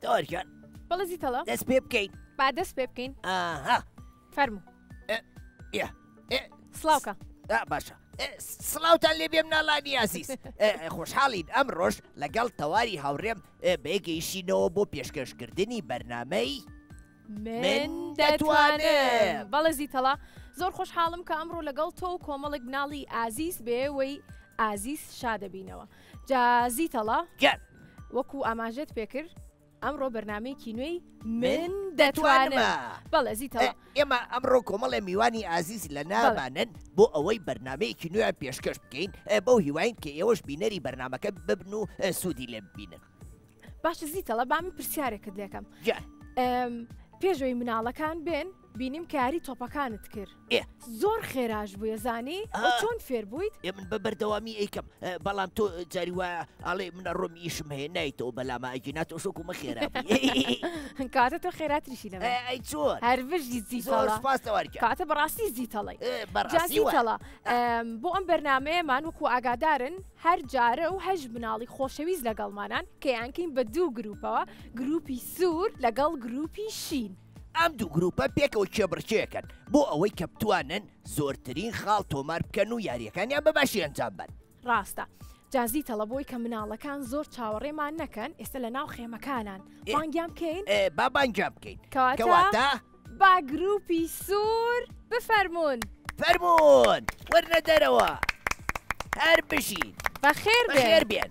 تۆرکان بەڵێ زیتەڵە دەست پێ بکەین با دەست پێ بکەین ئاها فەرموو سڵاوکە باشە سڵاوتان لێ بێم ناڵانی عزیز خۆشحاڵین ئەمڕۆژ لەگەڵ تەواری هاوڕێم بێگەیشینەوە بۆ پێشکەشکردنی بەرنامەی من دەتوانم بەڵێ زیتەڵە زۆر خۆشحاڵم کە ئەمڕۆ لەگەڵ تۆ و کۆمەڵێک مناڵی ئازیز بێ وەی ئازیز شادەبینەوە جا زیتەڵە وەکو ئاماژێت پێکرد ئەمڕۆ بەرنمەیەکی نوێی من دەتوانم بەڵێ زیتەوە ئێمە ئەمڕۆ کۆمەڵە میوانی ئازیز لە نابانن بۆ ئەوەی بەرنمەیەکی نوێ پێشکەش بکەین بەو هیواین کە ئێوەش بینەری بەرنمەکە ببن و سوودی لێ ببینن باشە زیتەڵە بامی پرسیارێکت لێکەم پێشەوەی مناڵەکان بێن بینیم کە یاری تۆپەکانت کرد زۆر خێراش بووە زانی چۆن فێر بوویت من بە بەردەوامی ئەیکەم بەڵام تۆ جاری وایە ئاڵێ منە ڕۆمی ئیشم هەیە نایتەوە بەلامە ئەجیناتەوە شۆکومە خێرا کاتە تۆ خێراتریشی لەمە ئەی چۆن هەرڤژی زیتەڵە کاتە بەڕاستی زیتەڵی زیتەڵە بۆ ئەم بەرنمەیەمان وەکو ئاگادارن هەر جارە و هەژ مناڵی خۆشەویست لەگەڵمانان کە یانکەین بە دوو گروپەوە گروپی سوور لەگەڵ گروپی شین ئەم دوو گروپە پێکەوە کێبڕچەکەن بۆ ئەوەی کە بتوانن زۆرترین خاڵ تۆمار بکەن و یاریەکانیان بە باشی ئەنجام بن ڕاستە جازی تەڵەبۆی کە مناڵەکان زۆر چاوەڕێمان نەکەن ئێستا لە ناو خێمەکانان بانگیان بکەین با بانگیان بکەین کەواتە با گروپی سوور بفەرمونون فەرمونون وەرنە دەرەوە هەر بژین بەخێر بێن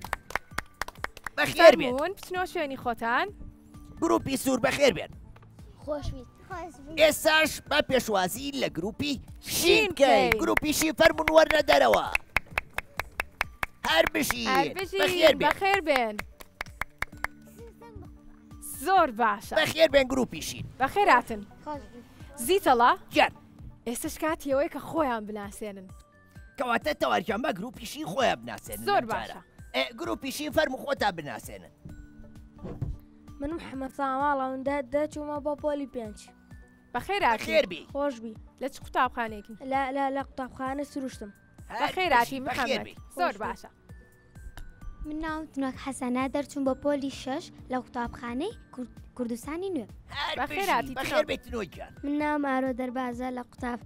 بەخێر بێن بچنەوە شوێنی خۆتان گروپی سوور بەخێر بێن ئێستاش بە پێشوازی لە گروپی شین بکەین گروپی شین فەرمونون وەرنە دەرەوە هەر بژین بەخێر بێن زۆر باشە بەخێر بێن گروپی شین بەخێراتن زیتەڵە گیان ئێستش کاتیەوەی کە خۆیان بناسێنن کەواتە تەوارجان بە گروپی شین خۆیان بناسێنن زۆر باشە گروپی شین فەرموو خۆتان بناسێنن من محەممەد ساماڵەوەندا دەچوومە بۆ پۆلی پێنج بەخێراتی خۆشبی لە چ قوتابخانێکی لە قوتابخانە سروشتم بەخێراتی محەممەد زۆر باشە من ناوم تنۆک حەسەنە دەرچوون بە پۆلی شەش لە قوتابخانەی کوردستانی نوێ بەخێراتی بەخێر بێتنۆجان من ناوم ئارۆ دەربازە لە قوتاب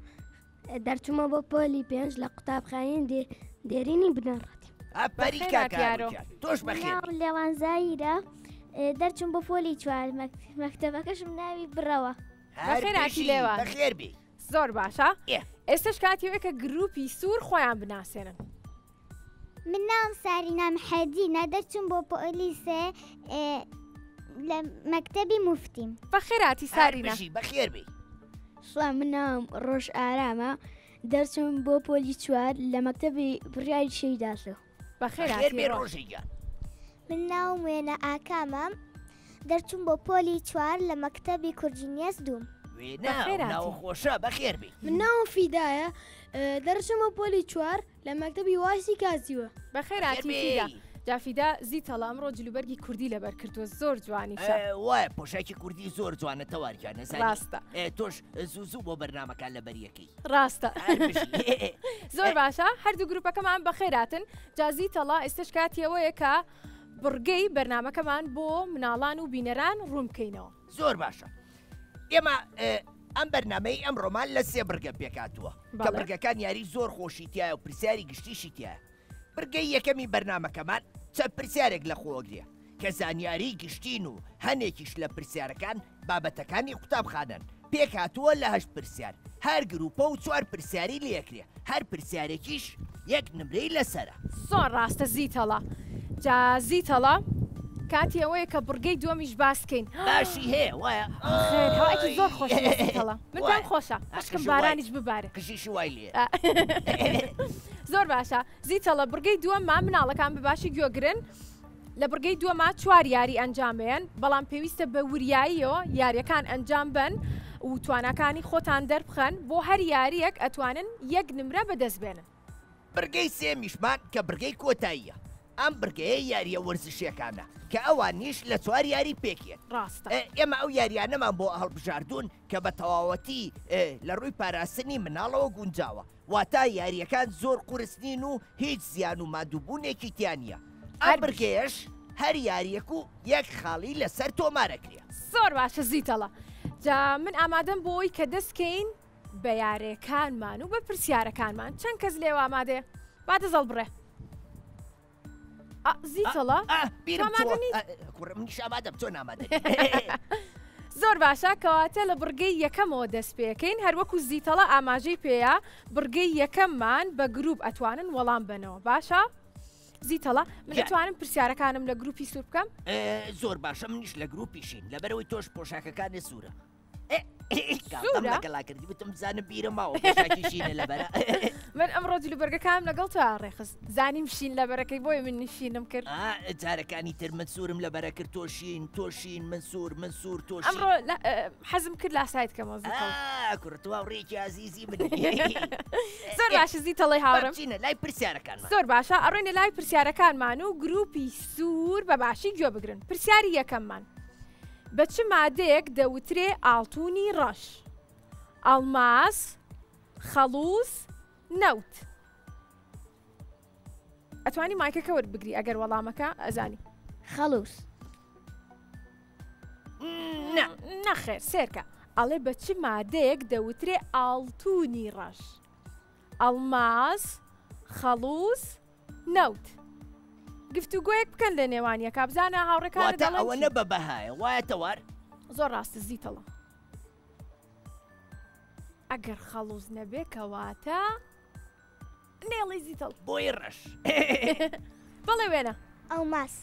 دەرچوومە بۆ پۆلی پێنج لە قوتابخانەی دێرینی بنەڕەتی تۆش بەخێر لێوانزاییرە دەرچوون بۆ پۆلی چوار مەکتەبەکەشم ناوی بڕەوە بەخێراتی لێوان بەخێر بێ زۆر باشە ئێستش کاتیەوەی کە گروپی سوور خۆیان بناسێنن من ناوم سارینا محەدینە دەرچوون بۆ پۆلیسێ لە مەکتەبی موفتیم بەخێراتی سارینا بەخێر بێ من ناوم ڕۆژ ئارامە دەرچوون بۆ پۆلی چوار لە مەکتەبی بڕیاری شەیداسەوە بەخێراتی ڕۆژیان من ناوم وێنە ئاکامە دەرچوون بۆ پۆلی چوار لە مەکتەبی کورجینیەس دوم خۆشە بەخێر بێ من ناوم فیدایە دەرچوومە پۆلی چوار لە مەکتەبی واسی کازیوە بەخێراتی جافیدا زیتەڵە ئەمڕۆ جلوبەرگی کوردی لەبەر کردووە زۆر جوانی وایە پۆشاکی کوردی زۆر جوانە تەوارجان ڕاستە تۆش زوو بۆ بەرنمەکان لە بەریەکەی ڕاستە زۆر باشە هەردوو گروپەکەمان بەخێراتن جازیتەڵە ئێستش کاتیەوەیە کە بڕگەی بەرنمەکەمان بۆ مناڵان و بینەران ڕوون بکەینەوە زۆر باشە ئێمە ئەم بەرنمەی ئەم ڕۆمان لە سێ بڕگە پێکاتووە کە بڕگەکان یاری زۆر خۆشی تایە و پرسیاری گشتیشی تایە بڕگەی یەکەمی بەرنمەکەمان چەند پرسیارێک لە خۆگرێ کە زانیاری گشتین و هەنێکیش لە پرسیارەکان بابەتەکانی قوتابخانەن پێکاتووە لە هەشت پرسیار هەر گروپە و چوار پرسیاری لەیەکرێ هەر پرسیارێکیش یەک نمرەی لەسرە زۆر ڕاستە زیتەڵە جا زیتەڵە کاتی ئەوەیە کە بڕگەی دووەمیش باسکەین باشی هەیە وایە هەواکی زۆر خۆشەڵە من پێم خۆشە عشکم بارانیش ببارێ کشیش وای لێ زۆر باشە زیتەڵە بڕگەی دووەمما مناڵەکان بەباشی گوێگرن لە بڕگەی دووەما چوار یاری ئەنجامێن بەڵام پێویستە بە وریاییەوە یاریەکان ئەنجام بن و توانەکانی خۆتان دەربخەن بۆ هەر یاریەک ئەتوانن یەک نمرە بەدەست بێنن بڕگەی سێمیشمان کە بڕگەی کۆتاییە ئەم بڕگەیە یاریە وەرزشیەکانە کە ئەوانیش لە چوار یاری پێکێن ڕاستە ئێمە ئەو یاریانەمان بۆ هەڵبژاردوون کە بە تەواوەتی لە ڕووی پاراستنی مناڵەوە گونجاوە واتە یاریەکان زۆر قورس نین و هیچ زیان و مادووبوونێکی تیانە ئەم بڕگەیەش هەر یاریەک و یەک خاڵی لەسەر تۆمارەکرێ. زۆر باشە زیتەڵە. جا من ئامادەم بۆی کە دەستکەین بە یارەکانمان و بە پرسیارەکانمان. چەند کەس لێوە ئامادەیە؟ با دەزەڵ بڕێ. زیتەڵە منیش ئامادەم تۆ نامادە. زۆر باشە کەواتە لە بڕگەی یەکەمەوە دەست پێەکەین هەروەکو زیتەڵە ئاماژەی پێەیە بڕگەی یەکەممان بە گروپ ئەتوانن وەڵام بنەوە. باشە؟ زیتەڵە من دەتوانم پرسیارەکانم لە گروپی سوور بکەم؟ زۆر باشە منیش لە گروپیشین لەبەرەوەی تۆش پۆشاکەکانی سوورە. لەگەڵاکردی بتم بزانم بیرە ماوە پۆشاکیشینە لەبەرە. من ئەمڕۆ جلوبەرگەکانم لەگەڵ تو ڕێخست زانیم شین لەبەرەکەی بۆی من نشینم کرد. جارەکانی تر من سوورم لەبەرە کرد تۆشین من سوور تۆشین. ئەمڕۆ حەزم کرد لاسایت کەمەوە زیتەڵە. کوڕتەوە ڕێکی عزیزی من. زۆر باشە زیتەڵەی هاوڕێم. چینە لای پرسیارەکانمان. زۆر باشە ئەڕۆینە لای پرسیارەکانمان و گروپی سوور بە باشی گوێ بگرن. پرسیاری یەکەممان. بە چ مادەیەک دەوترێ ئاڵتونی ڕەش؟ ئەڵماس، خەڵووس، نەوت. ئەتوانی مایکەکە وەربگری ئەگەر وەڵامەکە ئەزانی. خەڵووس. نەخێر سێرکە. ئەڵێ بە چ مادەیەک دەوترێ ئاڵتونی ڕەش؟ ئەڵماس، خەڵووس، نەوت. گفتوگۆیەک بکەن لە نێوانیە کابزانە هاوڕێکانە دەڵێن ئەوە نە بە بەهایە وایە تەوار؟ زۆر ڕاستە زیتەڵە. ئەگەر خەڵووس نەبێ کەواتە نێڵی زیتەڵ بۆی ڕەش. بەڵێ وێنە ئەڵماس.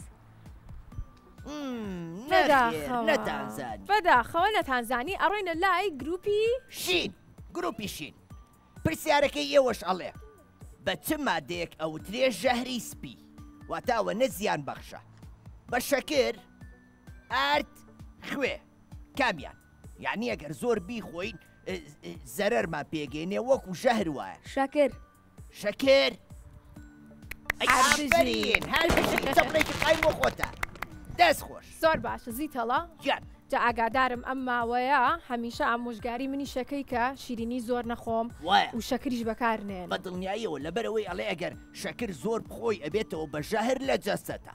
نەتانزانی. بەداخەوە نەتانزانی ئەڕۆینە لای گروپی شین. گروپی شین. پرسیارەکەی ئێوەش ئەڵێ بە چ مادەیەک ئەوترێ ژەهری سپی؟ واتاوە نەزیان بەخشە. بە شەکر، ئارد، خوێ کامیان؟ یعنی ئەگەر زۆر بیخۆین زەرەرمان پێگەینێ وەکو ژەهر وایە. شەکر. شەکر. ئافرین هەربژین چەپڕێکی قایم بۆ خۆتە. دەست خۆش. زۆر باشە زیتەڵە. گیان جا ئاگادارم ئەم ماوەیە هەمیشە ئامۆژگاری منی شەکەی کە شیرینی زۆر نەخۆم و شەکریش بەکارنێن. بە دڵنیاییەوە لەبەرەوەی ئەڵێ ئەگەر شەکر زۆر بخۆی ئەبێتەوە بە ژەهر لە جەستەتە.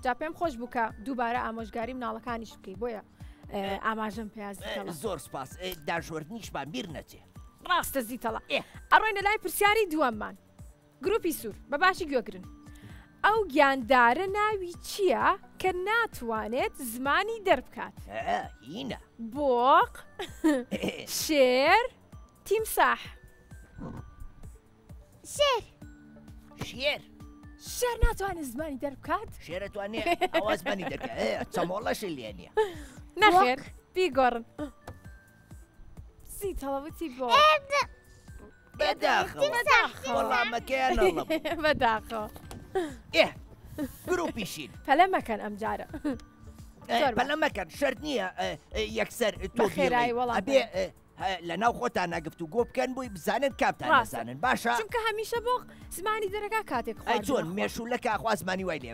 جا پێم خۆش بووکە دووبارە ئامۆژگاری مناڵەکانیش بکەی بۆیە ئاماژەم پێیازیتەڵە. زۆر سپاس داژۆردنیشمان بیر نەچێ. ڕاستە زیتەڵە. ئەڕۆینە لای پرسیاری دووەممان. گروپی سوور بە باشی گوێگرن. ئەو گیاندارە ناوی چییە کە ناتوانێت زمانی دەربکات؟ هینە. بۆق، شێر، تیمساح. شێر. شێر. شێر ناتوانێت زمانی دەربکات؟ شێر ئەتوانێت ئەوە زمانی دەرکات. چەمۆڵەشی لێ نییە. نەخێر بیگۆڕن. زیتەڵە وتی بۆ بەداخەوەڵامەکەیانەڵم بەداخەوە. گروپیشین پەلە مەکەن ئەم جارە. پەلە مەکەن شەرت نییە یەکسەر تۆ خێرایی وەڵام ئەبێ لە ناو خۆتان نەگفتوگۆ بکەن بۆی بزانن کامتان نەزانن. باشە چونکە هەمیشە بۆ زمانی دەرەکە کاتێک ئەی چۆن مێشولەکە خوا زمانی وای لێ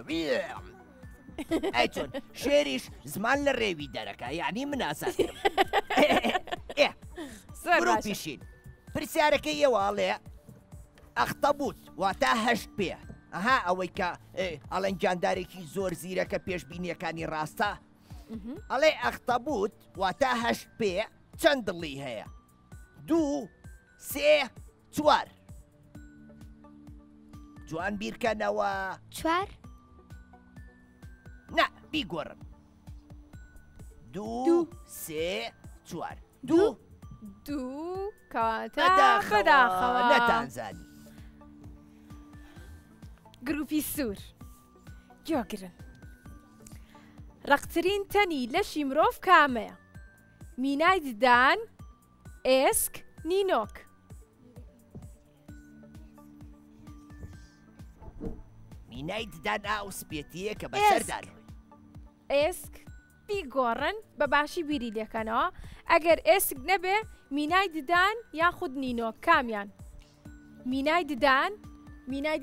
ئەی چۆن شێریش زمان لە ڕێوی دەرەکە یعنی من ئاسانم. گروپیشین پرسیارەکەی ئێوەڵێ ئەختەبوت واتە هەشت پێ. ئەها ئەوەی کە ئەڵەن گیاندارێکی زۆر زیرەکە پێشبینیەکانی ڕاستە. ئەڵێ ئەختەبوت واتە هەشت پێ چەند دڵی هەیە؟ 2 3 4. جوان بیرکەنەوە. 4. نا بیگۆڕن. 2 3 4. 2 کاتە بەداخەوە نەتانزانی. گروپی سوور گوێگرن. ڕقترین تەنی لەشی مرۆڤ کامەیە؟ مینای ددان، ئێسک، نینۆک. مینای ددان ئاو سپێتیە کە بەسەردان ئێسک بیگۆڕن بە باشی بیری لێکەنەوە. ئەگەر ئێسک نەبێ مینای ددان یاخود نینۆک کامیان؟ مینای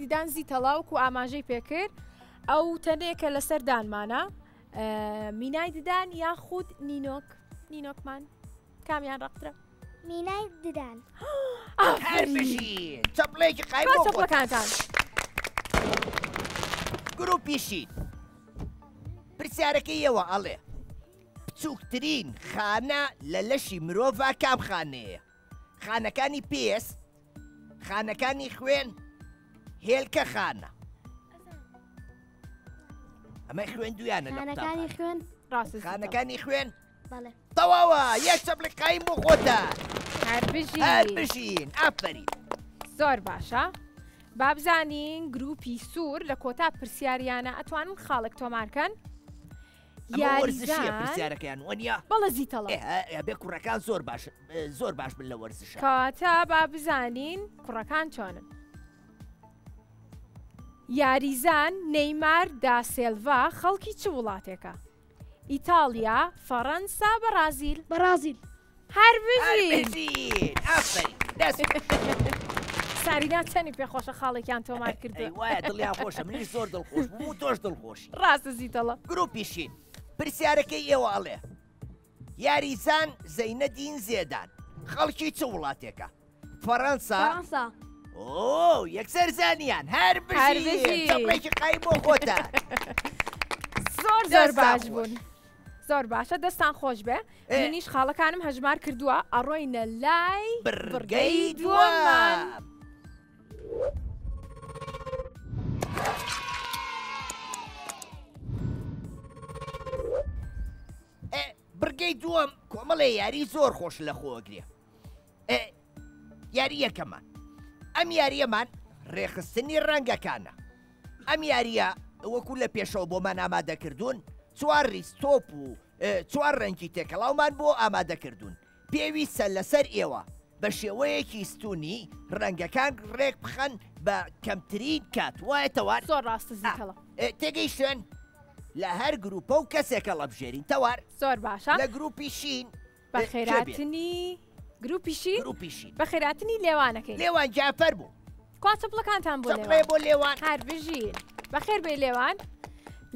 ددان زیتەڵاوک و ئاماژەی پێکرد ئەو تەنەیەکە لەسەر دانمانە. مینای ددان یاخود نینۆکمان کامیان ڕقترە؟ مینای ددان. هەربژین چەپڵێکی قایم بۆ چەپڵەکانتان. گروپیشین پرسیارەکەیەوە ئەڵێ بچووکترین خانە لە لەشی مرۆڤ کام خانەیە؟ خانەکانی پێس، خانەکانی خوێن، هێلکە خانە. ئەمە خوێندویانە لە خانەکانی خوێن ڕاست خانەکانی خوێن بەڵێ تەواوە یەک چەپلقایم بۆ خۆتە هەر هەر بژین ئافرین. زۆر باشە با بزانین گروپی سوور لە کۆتا پرسیاریانە ئەتوانن خاڵک تۆمارکەن ئەمە وەرزشیە پرسیارەکەیان وەنیە بەڵە زیتەڵە بێ کوڕەکان زۆر باش بن لە وەرزشە. کاتە با بزانین کوڕەکان چۆنن. یاریزان نەیمار دا سێلڤا خەڵکی چ وڵاتێکە؟ ئیتالیا، فەڕەنسا، بەرازیل. بەرازیل. هەر بژین بژین ئافرین دەست سارینا چەنی پێخۆشە خاڵێکیان تۆمار کردو. وایە دڵیان خۆشە منیش زۆر دڵخۆش بووم و تۆش دڵخۆشی. ڕاستە زیتەڵە. گروپیشین پرسیارەکەی ئێوە ئەڵێ یاریزان زەینەدین زێدان خەڵکی چ وڵاتێکە؟ فەڕەنسا. فەڕەنسا. ئۆ یەکسەر زانیان هەر بژین چەپڵێکی قای بۆ خۆتە. زۆر باش بوون. زۆر باشە دەستان خۆش بێ منیش خاڵەکانم هەژمار کردووە ئەڕۆینە لای بڕگەی دووەمان. بڕگەی دووەم کۆمەڵێ یاری زۆر خۆش لە خۆگرێ. یاری یەکەمان ئەم یاریەمان ڕێخستنی ڕەنگەکانە. ئەم یاریە وەکو لە پێشەوە بۆمان ئامادەکردوون 4 ریستۆپ و 4 ڕەنگی تێکەڵاومان بۆ ئامادەکردوون. پێویستە لەسەر ئێوە بە شێوەیەکی ستونی ڕەنگەکان ڕێک بخەن بە کەمترین کات وایەتەوار. زۆر ڕاستە زیتەڵە. تێگەیشتن لە هەر گروپە و کەسێکە لەبژێرین تەوار. زۆر باشە لە گروپی شین بە خێراتنی گروپیشی گروپیشین بە خێراتنی لێوانەکەی لێوان جافەر بوو کواتەپڵەکانتان بۆ چەپڵێ بۆ لێوان هەر بژین بەخێر بێ لێوان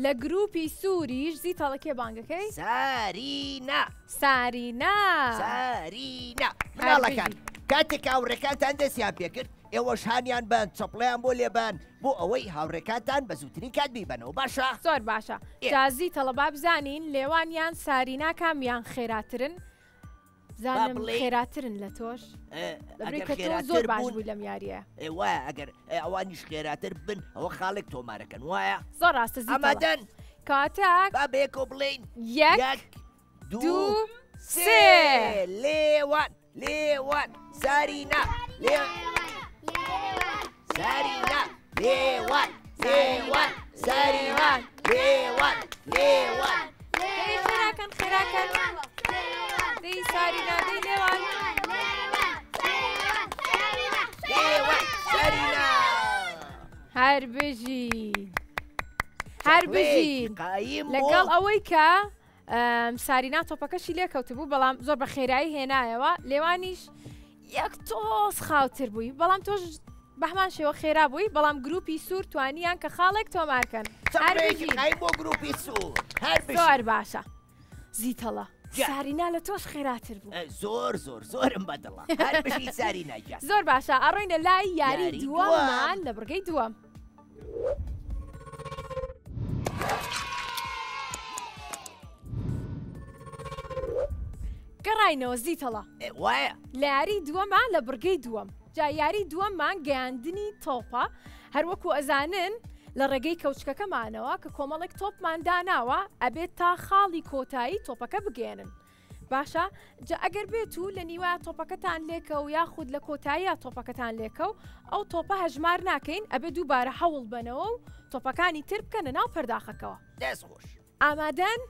لە گروپی سووریش زیتەڵەکێ بانگەکەی سارینا سارینا سارینا مناڵەکان کاتێک هاوڕێکاتان دەستیان پێکرد ئێوەش هانیان بن چەپڵیان بۆ لێبان بۆ ئەوەی هاوڕێکاتان بە زووترین کات بیبەنەوە باشە؟ زۆر باشە جازی تەڵەبا بزانین لێوانیان سارینا کامیان خێراترن زانم خێراترن لە تۆش زۆر باش بووی لەم یاریە وایە ئەگەر ئەوانیش خێراتر بن ئەوە خاڵێک تۆمارەکەن وایە؟ زۆر ڕاستە ئەمادەن کاتاک با بەیەکەوە بڵین یەک دوو سێ لێوان لێوان سارینا سارینا لێوان لێوان سارینا لێوان لێوان خێراکەن خێراکەن دەی سارینا دەی لێوان لێوان سارینا هەر بژین هەر بژین قایم لەگەڵ ئەوەی کە سارینا تۆپەکەشی لێکەوتبوو بەڵام زۆر بە خێرایی هێنایەوە لێوانیش یەک تۆز خاوتر بووی بەڵام تۆش بەهمان شێوە خێرا بووی بەڵام گروپی سوور توانیان کە خاڵێک تۆمارکەن بۆ گروپی سوور زۆر باشە زیتەڵە سارینا لە تۆش خێراتر بوو زۆر زۆر زۆرم بەدڵە هەر بژی سارینا زۆر باشە ئەڕۆینە لای یاری دووەمان لە بڕگەی دووەم گەڕاینەوە زیتەڵە وایە لە یاری دووەمان لە بڕگەی دووەم جا یاری دووەممان گەیاندنی تۆپە هەروەکو ئەزانن لە ڕێگەی کەوچکەکەمانەوە کە کۆمەڵێک تۆپمان داناوە ئەبێت تا خاڵی کۆتایی تۆپەکە بگێنن باشە جا ئەگەر بێت و لە نیوە تۆپەکەتان لێکە و یاخود لە کۆتاییە تۆپەکەتان لێکە و ئەو تۆپە هەژمار ناکەین ئەبێ دووبارە هەوڵ بنەوە و تۆپەکانی تر بکەنە ناو پەرداخەکەەوە دەست خۆش ئامادەن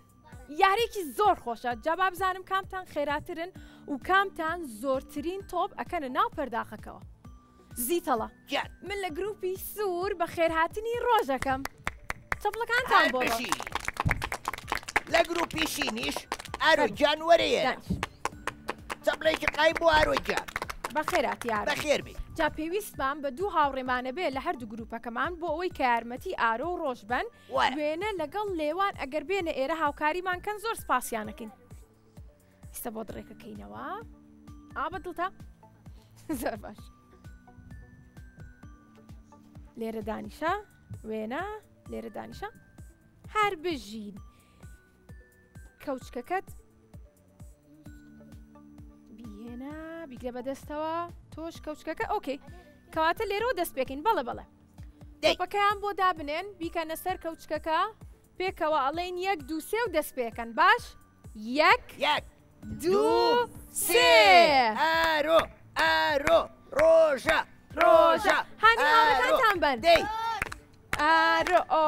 یارێکی زۆر خۆشە جابا بزانم کامتان خێراترن و کامتان زۆرترین تۆپ ئەکەنە ناو پەرداخەکەەوە زیتەڵە من لە گروپی سوور بە خێرهاتنی ڕۆژەکەم چەپڵەکانتان بۆ لە گروپی شینیش ئاروجان وەرەیە چەپڵێکی قای بۆ ئاروجان بە خێراتی بەخێر بێ جا پێویستمان بە دوو هاوڕێمانە بێ لە هەردوو گروپەکەمان بۆ ئەوەی کە یارمەتی ئارۆ و ڕۆژ بن وێنە لەگەڵ لێوان ئەگەر بێنە ئێرە هاوکاریمان کەن زۆر سپاسیانەکەین ئیستا بۆ دڕێکەکەینەوە ئابەدڵتە زۆر باش لێرە دانیشە وێنە لێرە دانیشە هەر بژین کەوچکەکەت بیهێنا بیگرە بەدەستەوە تۆش کەوچکەکە ئۆکەی کەواتە لێرەوە دەست پێکەین بەڵێ تۆپەکەیان بۆ دابنێن بیکەنە سەر کەوچکەکە پێکەوە ئەڵێن 1 2 3 و دەست پێکەن باش 1 2 3 ئارۆ ئارۆ ڕۆژە ڕۆژە هانی هاوڕێکانتان بن ئارۆ ئۆ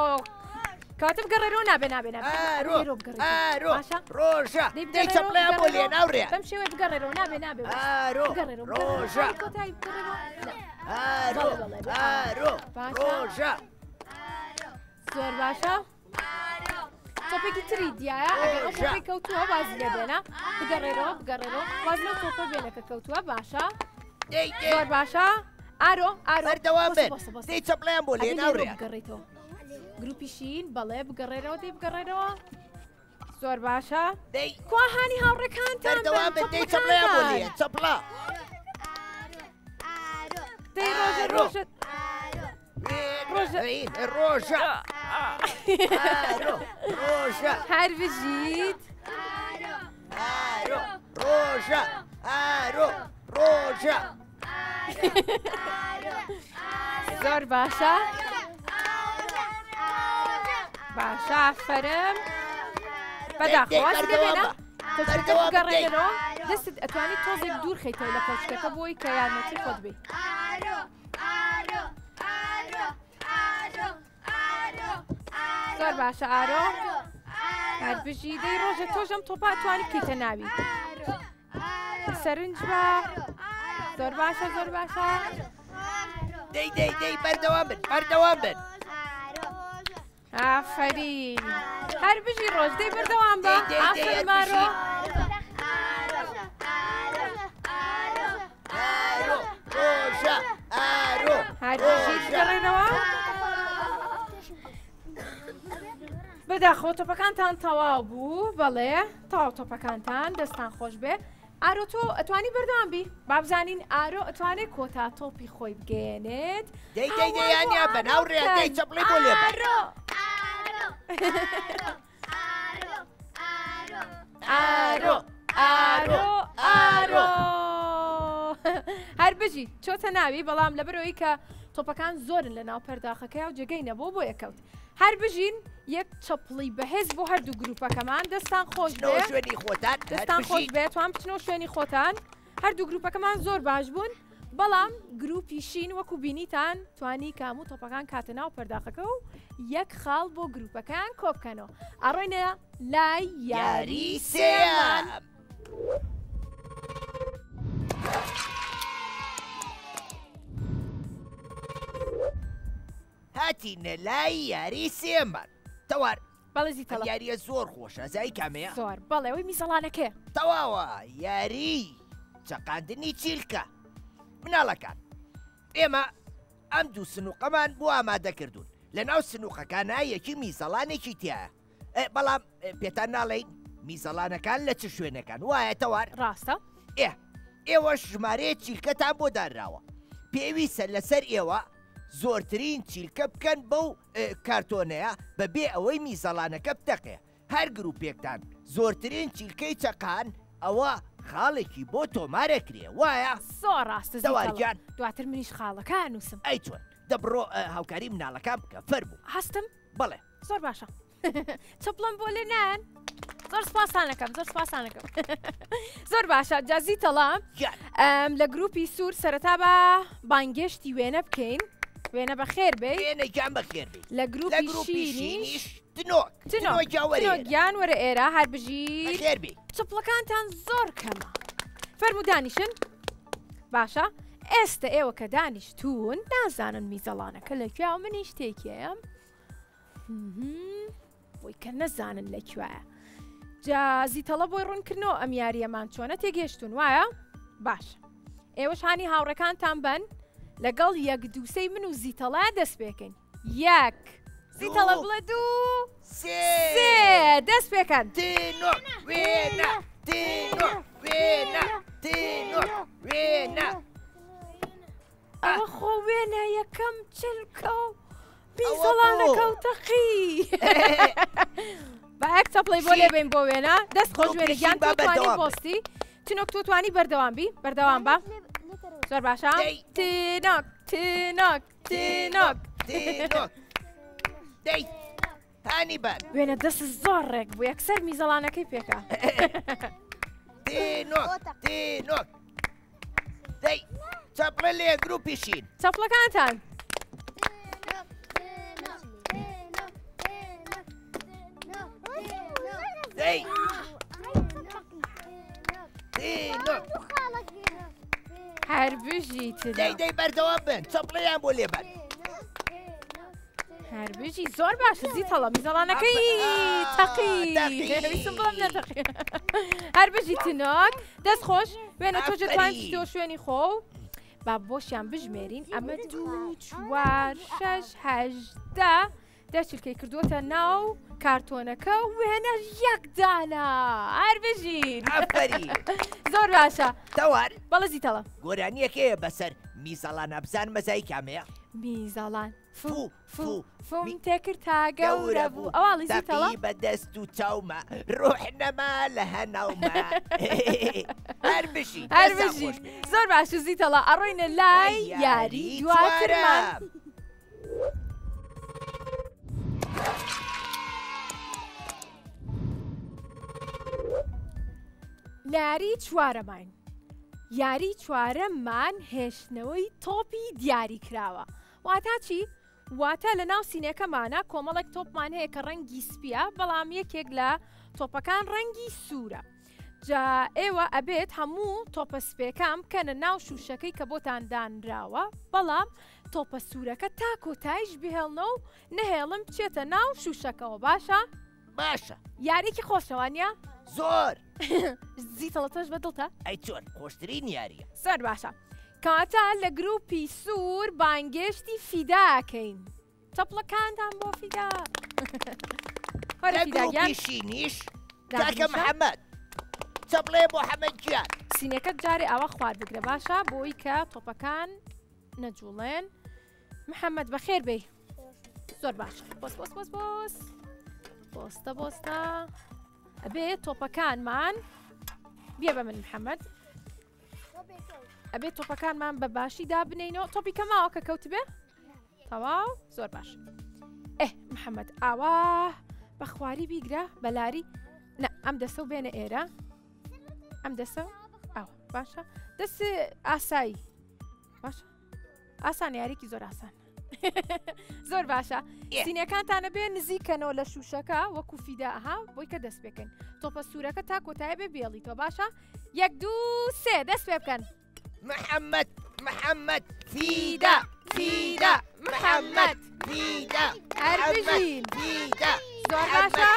کاتە بگەڕێرەوە نابێ ئارۆ ئارۆ ڕۆژە دەی چەپڵیان بۆ لێ ناوڕێ بەم شێوەیە بگەڕێرەوە نابێ ئارۆ ڕۆژە ئارۆ ئارۆ ڕۆژە زۆر باشە تۆپێکی تری دیایە ئەگەر ئەو تۆپی کەوتووە وازی لێ بێنە بگەڕێرەوە واز لەو تۆپە بێنە کە کەوتووە باشە زۆر باشە ئارۆ بەردەوام بێن دەی چەپڵیان بۆ لێ ناوڕێ بگەڕێیتەوە گروپی شین بەڵێ بگەڕێرەوە دەی بگەڕێرەوە زۆر باشە کوا هانی هاوڕێکانتان بەردەوام بێن دەی چەپڵیان بۆ لێ چەپڵە دەی ڕۆژە ڕۆژە ڕۆژە هەر بژیت ڕۆژە ڕۆژە زۆر باشە باشە فەرم بەداخواز دەبێنە گەڕێنەوە دەستت ئەتوانیت تۆزێک دوور خەیتەوە لە کەوچکەکە بۆی کە یارمەتی خۆت بێ زۆر باشە ئارۆ هەر بژی دەی ڕۆژە تۆژەم تۆپا توانی بکەیتە ناوی سەرنج بە زۆر باشە دەی بەردەوام بن ئافرین هەر بژی ڕۆژ دەی بەردەوام بە ئافرین مارۆ ڕۆژە ئارۆ هەر بژی بگەڕێنەوە بەداخۆ تۆپەکانتان تەواو بوو بەڵێ تەواو تۆپەکانتان دەستان خۆش بێ ئارۆ تۆ ئەتوانی بەردەوام بی بابزانین ئارۆ ئەتوانێت کۆتا تۆپی خۆی بگەێنێت دەیانیا بەناوڕێ دەی چەپڵی بۆ لێ ئارۆ هەر بژی چۆتە ناوی بەڵام لەبەرەوەی کە تۆپەکان زۆرن لە ناو پەرداخەکەی و جێگەی نەبوو بۆ یەکەوت هەر بژین یەک چەپڵی بەهێز بۆ هەردوو گروپەکەمان دەستان خۆش شوێنی خۆتان دەستان خۆش بێت توان بچنەوە شوێنی خۆتان هەردوو گروپەکەمان زۆر باش بوون بەڵام گروپی شین وەکو بینیتان توانی کام و تۆپەکان کاتە ناو پەرداخەکە و یەک خاڵ بۆ گروپەکان کۆبکەنەوە ئەڕۆینە لای یاری سێمان هاتینە لای یاری سێمان تەوار بەڵێزی تەڵ یاریە زۆر خۆشە زای کامەیە زۆر بەڵێەوەی میزەڵانەکە تەواوە یاری چەقاندنی چیلکە مناڵەکان ئێمە ئەم دوو سنووقەمان بۆ ئامادە کردوون لە ناو سنووقەکانە یەکی میزەڵانێکی تایە بەڵام پێتان ناڵێین میزەڵانەکان لە چ شوێنەکان وایە تەوار ڕاستە ئێوە ژمارەیە چیلکەتان بۆ دانراوە پێویستە لەسەر ئێوە زۆرترین چیلکە بکەن بەو کارتۆنەیە بەبێ ئەوەی میزەڵانەکە بتەقێ هەر گروپێکتان زۆرترین چیلکەی چەقان ئەوە خاڵێکی بۆ تۆمارەکرێ وایە زۆر ڕاستە زەوارگیان دواتر منیش خاڵەکان نووسم ئەی چۆن دەبڕۆ هاوکاری مناڵەکان بکە فەربوو هەستم بەڵێ زۆر باشە چپڵم بۆ لێ نان زۆر سپاسانەکەم زۆر باشە جازی تەڵام لە گروپی سوور سەرەتا بە بانگێشتی وێنە بکەین وێنە بە خێر بێ وێنەگیان بە خێر بێ لە گروپی شینیش گیان وەرە ئێرە هەر بژی خێر بێ چپڵەکانتان زۆر کەمە فەرموو دانیشن باشە ئێستا ئێوە کە دانیشتون نازانن میزەڵانەکە لەکوێ و منیش تێکیەم بۆی کە نەزانن لەکوێیە جازی تەڵە بۆی ڕوونکردنەوە ئەم یاریەمان چۆنە تێگەشتون وایە باش ئێوەش هانی هاوڕەکانتان بن لەگەڵ 1 2 3 من و زیتەڵە دەست پێکەین 1 زیتەڵە بڵێ 2 3 دەست پێکەن ئەوە خۆ وێنە یەکەم چلکە و میزەڵانە کەوتەقی بە یەک چەپڵی بۆ لێ بین بۆ وێنە دەست خۆش وێنەگیان با توانی بەردەوام بۆستی چنۆک تۆ توانی بەردەوام بی بەردەوام بە زۆر باشە تینۆک تینۆک تینۆک تینۆک دەی هانی بەر وێنە دەست زۆر ڕێک بوو یەکسەر میزەڵانەکەی پێکە تینۆک تینۆک دەی چەپڕە لێ گروپیشین چەپڵەکانتان دەی تینۆک هەر بژی دەی دەی بەردەوام بن چەپڵەیان بۆ لێ بەر هەر بژی زۆر باشە زیتەڵە میزەڵانەکەی تەقی ویستم بڵم نەتەقی هەر بژی تینۆک دەست خۆش وێنە تۆ جەتوانیت تۆ شوێنی خۆ با بۆشیان بژمێرین ئەمە 2 4 6 8 دەچلکەی کردوتە ناو کارتۆنەکە وێنە یەکدانا هەر بژین ئەفەری زۆر باشە تەوار بەڵە زیتەڵە گۆرانیەکەیە بەسەر میزەڵان ئەبزان مەزای کامەیە میزەڵان فو فو فۆم تێکرد تا گەورە بوو ئەواڵی زیتەڵە تەقی بەدەست و چاومە ڕۆح نەما لە هەناومە هەر بژی هەر بژین زۆر باش زیتەڵە ئەڕۆینە لای یاری دواترمان یاری چوارەمان یاری چوارەمان هێشتنەوەی تۆپی دیاری کراوە واتە چی؟ واتە لە ناو سینەکەمانە کۆمەڵێک تۆپمان هەیە کە ڕەنگی سپیە بەڵام یەکێک لە تۆپەکان ڕەنگی سوورە جا ئێوە ئەبێت هەموو تۆپە سپێکام بکەنە ناو شوشەکەی کە بۆتان دانراوە بەڵام تۆپە سوورەکە تا کۆتایش بهێڵنە و نەهێڵم بچێتە ناو شوشەکەەوە باشە؟ باشە یاریکی خۆشەوانە؟ زۆر زیتەڵە تۆش بەدڵتە؟ ئەی چۆن خۆشترین یاریە زۆر باشە کاتە لە گروپی سوور بانگێشتی فیداکەین چەپڵەکانتان بۆ فیدا لە گروپیشی نیش کاکە محەممەد چەپڵێ بۆ حەمەد گیان سینەکەت جارێ ئەوە خوارد بگرە باشە بۆی کە تۆپەکان نەجوڵێن محەممەد بەخێر بێ زۆر باشە بۆس بۆس بۆس بۆس بۆستە بۆستە ئەبێت تۆپەکانمان بێ بە من محەممەد ئەبێت تۆپەکانمان بە باشی دابنینەوە تۆپی کەماوە کە کەوت بێ تەواو زۆر باش محەممەد ئاوا بە خواری بیگرە بەلاری نە ئەم دەسە و بێنە ئێرە ئەم دەسە ئەو باشە دەست ئاسایی باشە ئاسان یاریکی زۆر ئاسان زۆر باشە سینەکانتانە بێ نزیکەنەوە لە شوشەکە وەکو فیداها بۆی کە دەست بکەن تۆپە سوورەکە تا کۆتایە بێ بێڵیتەوە باشە 1 2 3 دەست پێ بکەن محەممەد محەممەد فیدا فیدا محەممەد فیدا هەر بژین فیدا زۆر باشە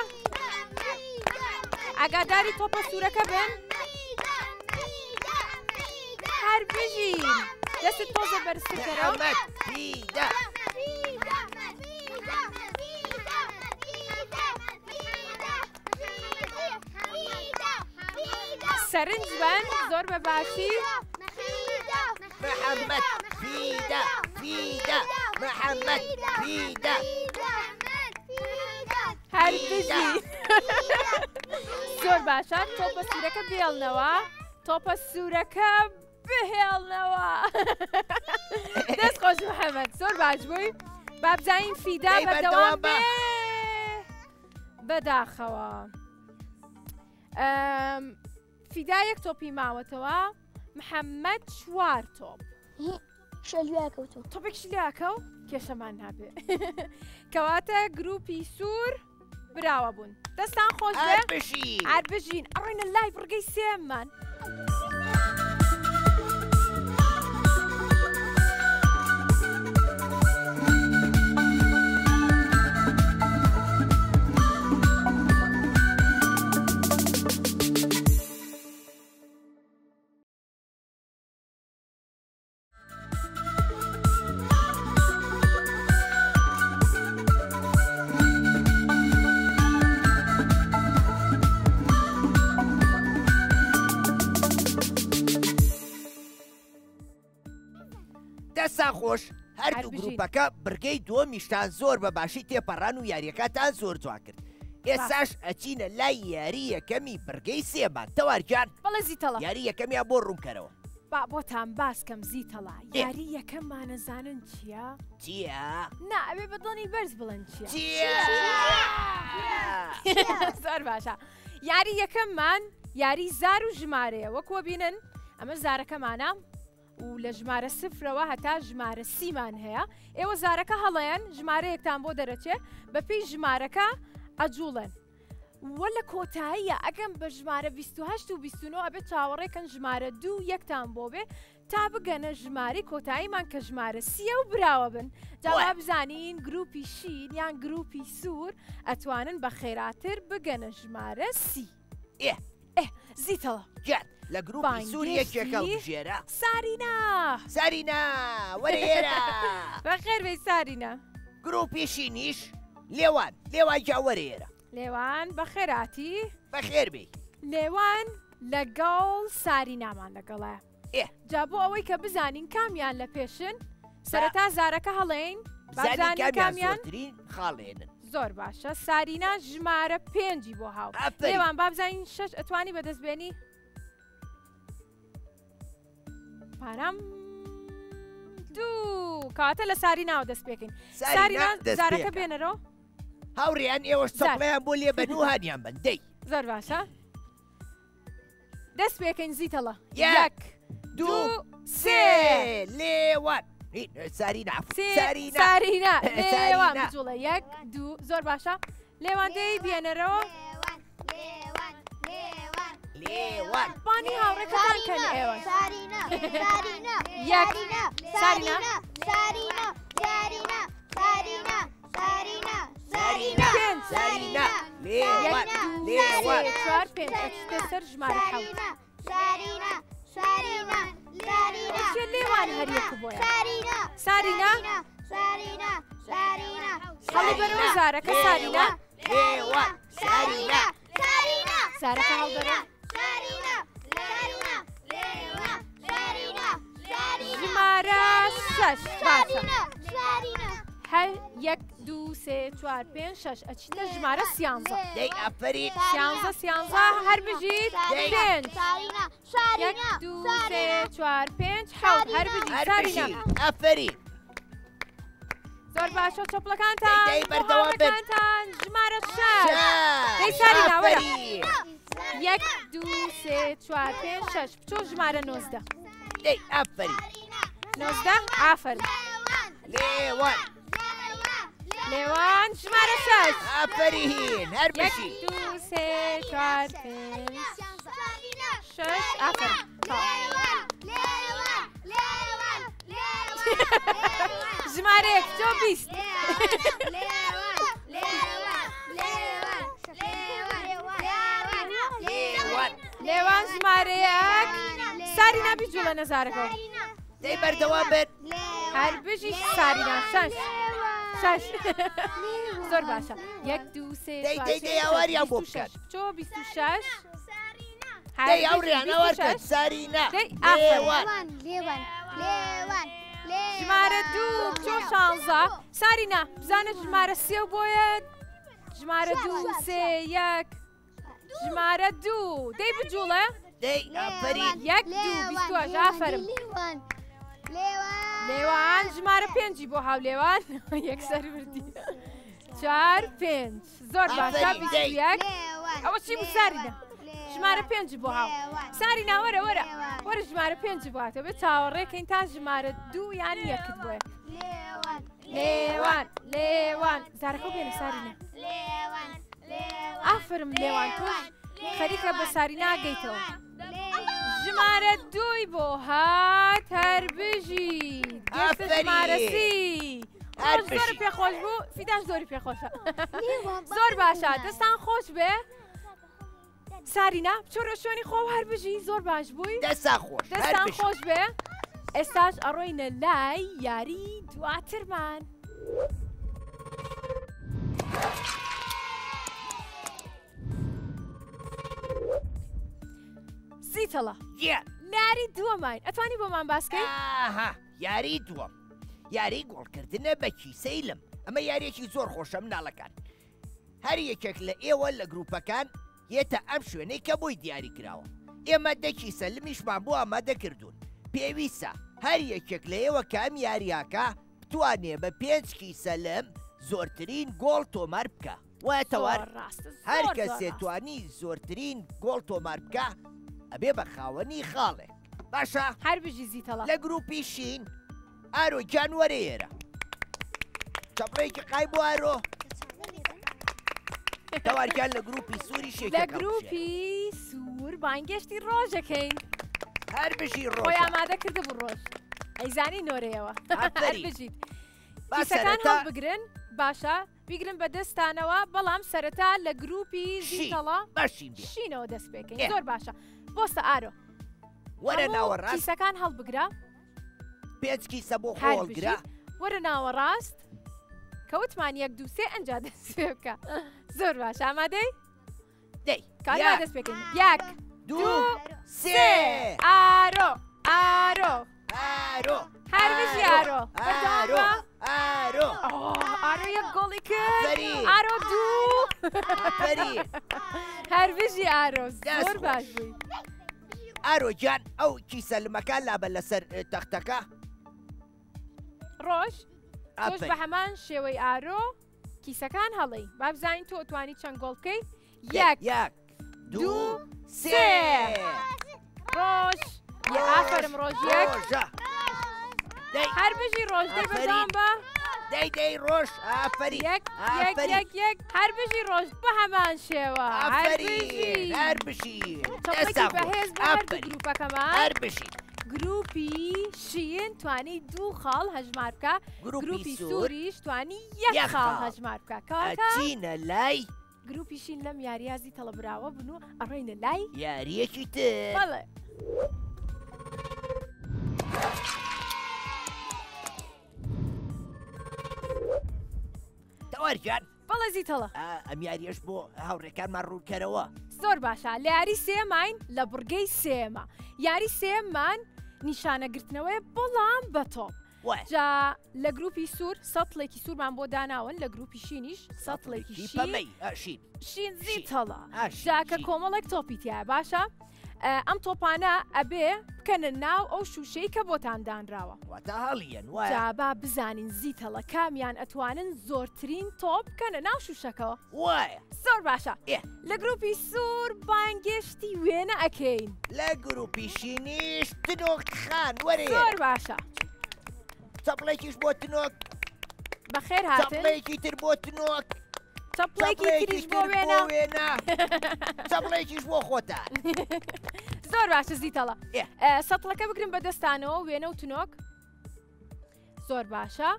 ئاگاداری تۆپە سوورەکە بن هەر بژین دەستت تۆزە بەرزترەوە محەممەد فیدا سەرنج بن زۆر بە باشی محەممەد فیدا فیدا محەممەد فیدا هەر بژین زۆر باشە تۆپە سوورەکە بێڵنەوە تۆپە سوورەکە بهێڵنەوە دەست خۆش محەممەد زۆر باش بووی با بزانین فیدا بەردەوام بێ بەداخەوە فیدایەک تۆپی ماوەتەوە محەممەد 4 تۆپ شەلوواکەوتۆ تۆپێکشی لاکە و کێشەمان نابێ کەواتە گروپی سوور براوە بوون دەستان خۆش بێ ئار بژین ئەڕۆینە لای بڕگەی سێممان دەستا خۆش هەردوو گروپەکە بڕگەی دووەمیشتان زۆر بە باشی تێپەڕان و یاریەکەتان زۆر جوان کرد ئێساش ئەچینە لای یاری یەکەمی بڕگەی سێمان تەوارجان بەڵێ زیتەڵە یاری یەکەمیان بۆ ڕوونکەرەوە با بۆتان باسکەم زیتەڵا یاری یەکەممانەزانن چییە؟ چییە؟ نا ئەبێ بەدڵنی بەرز بڵند چییە؟ زۆر باشە یاری یەکەممان یاری زار و ژمارەیە وەکوە بینن ئەمە زارەکەمانە و لە ژمارە سفرەوە هەتا ژمارە سیمان هەیە ئێوە زارەکە هەڵەیەن ژمارەیەکتان بۆ دەرەچێ بەپێی ژمارەکە ئەجوڵن وە لە کۆتاییە ئەگەم بە ژمارە 28 و 29 ئەبێت چاوەڕێکەن ژمارە 2 یەکتان بۆ بێ تا بگەنە ژماری کۆتاییمان کە ژمارە سیە و براوە بن جاوا بزانین گروپی شین یان گروپی سوور ئەتوانن بە خێراتر بگەنە ژمارە سی زیتەڵە جان لە گروپی سوور یەکێکە بژێرە سارینا سارینا وەرێرە بەخێر بەی سارینا گروپی شینیش لێوان جا وەرێرە لێوان بە خێراتی بەخێر بێ لێوان لەگەڵ سارینامان لەگەڵە جا بۆ ئەوەی کە بزانین کامیان لە پێشن سەرەتا زارەکە هەڵێین بازانین کامیان خاڵێنن زۆر باشە سارینا ژمارە 5 بۆ هاو لێوان با بزانین 6 ئەتوانی بەدەستبێنی پارەم دوو کاتە لە ساریناوە دەست پێکەین سارینا زارەکە بێنەرەوە هاوڕێیان ئێوەش چەپڵیان بۆ لێ بەنوهانیان بندەی زۆر باشە دەست پێکەین زیتەڵە 1 2 3 لێوان سارینا سارینا لێوان بجوڵە 1 2 زۆر باشە لێوان دەی بێنەرەوە لێوان بانی هاوڕێکەکان کەن ئێوە سارینا یەک سارینا سارینا لێوان لێوان 4 5 ئەچتە سەر ژمارە حەوت چێ لێوان هەریەکە بۆیە سارینا هەڵی بەرەوە زارەکە سارینا لێوان سارینا زارەکە هەڵبەرە ژمارە 6 باشە هەر 1 2 3 4 5 6 ئەچتە ژمارە سیانزە دەی ئەفەرین سیانزە هەر بژیت 5 1 2 3 4 5 حەوت هەر بژیت سارینا ئەفەرین زۆر باشە چۆپڵەکانتان دەی بەردەوام بن ژمارە 6 دەی سارینا وەرە 1 2 3 4 5 6 بچۆ ژمارە 19 دەی ئەفەرین 19 ئافەرین لێوان ژمارە 6 ئەفەرین هەر 1 بشی 2 3 4 5 6 ئافەرین ژمارەیەک تۆ 20 لێوان ژمارەیەک سارینا بیجوڵە نەزارەکەەوە دەی بەردەوام بن هەر بژی سارینا 6 زۆر باشە 1 2 3 دەی ئەوەریان بۆ بکات چۆ 26 دەی ئەوڕیان ئەوەرکەن سارینا لێوان ژمارە 2 چۆ 16 سارینا بزانە ژمارە 3 بۆیە ژمارە 2 3 1 ژمارە 2 دەی بجوڵە دەی ئەفەرین 1 2 28 ئافەرم لێوان ژمارە 5 بۆ هاو لێوان یەکسەر وردی 4 5 زۆر باشە 21 ئەوە چی بوو سارینا ژمارە 5 بۆ هاو سارینا وەرە ژمارە 5 بواتە بێت چاوەڕێکەین تا ژمارە 2 یان یەکت بۆیە لێوان زارەکە بێنە سارینا ئافرم لێوان تۆش خەریکە بە سارینا گەیتەوە ژمارە 2 بۆ هات هەر بژی ژمارە 30 زۆر پێخۆش بوو فیداش زۆری پێخۆشە زۆر باشە دەستان خۆش بێ سارینا بچۆرە شوێنی خۆ هەر بژی زۆر باش بووی دەستان خۆش بێ ئێستاش ئەڕۆینە لای یاری دواترمان زیتەڵە یاری دووەمان ئەتوانی بۆمان باسکەی یاری دووەم یاری گۆڵکردنە بە کیسەی لەم ئەمە یاریێکی زۆر خۆشە مناڵەکان هەر یەکێک لە ئێوە لە گروپەکان یێتە ئەم شوێنەی کە بۆی دیاری کراوە. ئێمە دەکی سەلمیشمان بۆ ئامادە کردوون. پێویستە هەر یەکێک لە ئێوە کام یاریاکە بتوانێ بە 5 کیسەلم زۆرترین گۆڵ تۆمار بکە. وایەتەوە هەر کەسێ توانی زۆرترین گۆڵ تۆمار بکە ئەبێ بە خاوەنی خاڵێک. باشە هەر بژی زیتەڵە لە گروپی شین ئارۆ گیان وەرە ئێرە چەپڕێکی قای بۆ ئارۆ تەوارکیان لە گروپی سووری شێکەکە لە گروپی سوور بانگشتی ڕۆژەکەین هەر بژی ڕۆژ خۆی ئامادە کردە بوو ڕۆژ ئەیزانی نۆرەیەوە هەر بژیت کیسەکان هەڵبگرن باشە بیگرن بە دەستانەوە بەڵام سەرەتا لە گروپی زیتەڵە شینەوە دەست پێکەین زۆر باشە بۆستە ئارۆ وەرە ناوەڕاست کیسەکان هەڵبگرە 5 کیسە بۆ خۆڵگرە وەرە ناوەڕاست کەوتمان 1 2 3 ئەنجا دەست پێ بکە زۆر باشە ئامادەی دەی کارما دەست پێکەین 1 2 3 ئارۆ ئارۆ ئارۆ هەر بژی ئارۆ ئارۆ ئارۆ ئارۆ یەک گۆڵی کرد ئارۆ 2 هەر بژی ئارۆ زۆر باش بووی ئارۆ گیان ئەو کیسەلمەکان لابە لەسەر تەختەکە ڕۆژ تۆش بە هەمان شێوەی ئارۆ کیسەکان هەڵی با بزانین تۆ توانی چەند گۆڵ بکەیت 1 2 3 ڕۆژ ئافرم ڕۆژ یەک هەر بژی ڕۆژ دەی بەدام بە دەی ڕۆژ ئافەری یەک هەر بژی ڕۆژ بە هەمان شێوە هەر بژی بەهێز بە هەردوو گروپەکەمان هەر بژی گروپی شین توانی 2 خاڵ هەژمار بکە گروپی سووریش توانی 1 خاڵ هەژمار بکە چینە لای گروپی شین لەم یاریازی تەڵەبراوە بن و ئەڕۆینە لای یاریەکی تر بەڵێ تەوارجان بەڵێ زیتەڵە ئەم یاریەش بۆ هاوڕێکانمان ڕووکەرەوە زۆر باشە لە یاری سێماین لە بڕگەی سێمە یاری سێممان نیشانەگرتنەوەی بەڵام بە تۆپ جا لە گروپی سوور سەتڵێکی سوورمان بۆ داناون لە گروپی شینیش سەتڵێکی شین زیتەڵە جاکە کۆمەڵێک تۆپی تایە باشە ئەم تۆپانە ئەبێ بکەنە ناو ئەو شوشەی کە بۆتان دانراوە جابا بزانین زیتەڵە کامیان ئەتوانن زۆرترین تۆپ بکەنە ناو شوشەکەەوە وایە زۆر باشە لە گروپی سوور بانگشتی وێنە ئەکەین لە گروپی شینیش تنۆکخان وەرە زۆر باشە چەپڵێکیش بۆ تنۆک بەخێر هاتن چەپڵێکی تر بۆ تنۆک چەپڵێکی تریش بۆ وێنە چەپڵێکیش بۆ خۆتان زۆر باشە زیتەڵە سەتڵەکە بگرن بە دەستانەوە وێنە و تنۆک زۆر باشە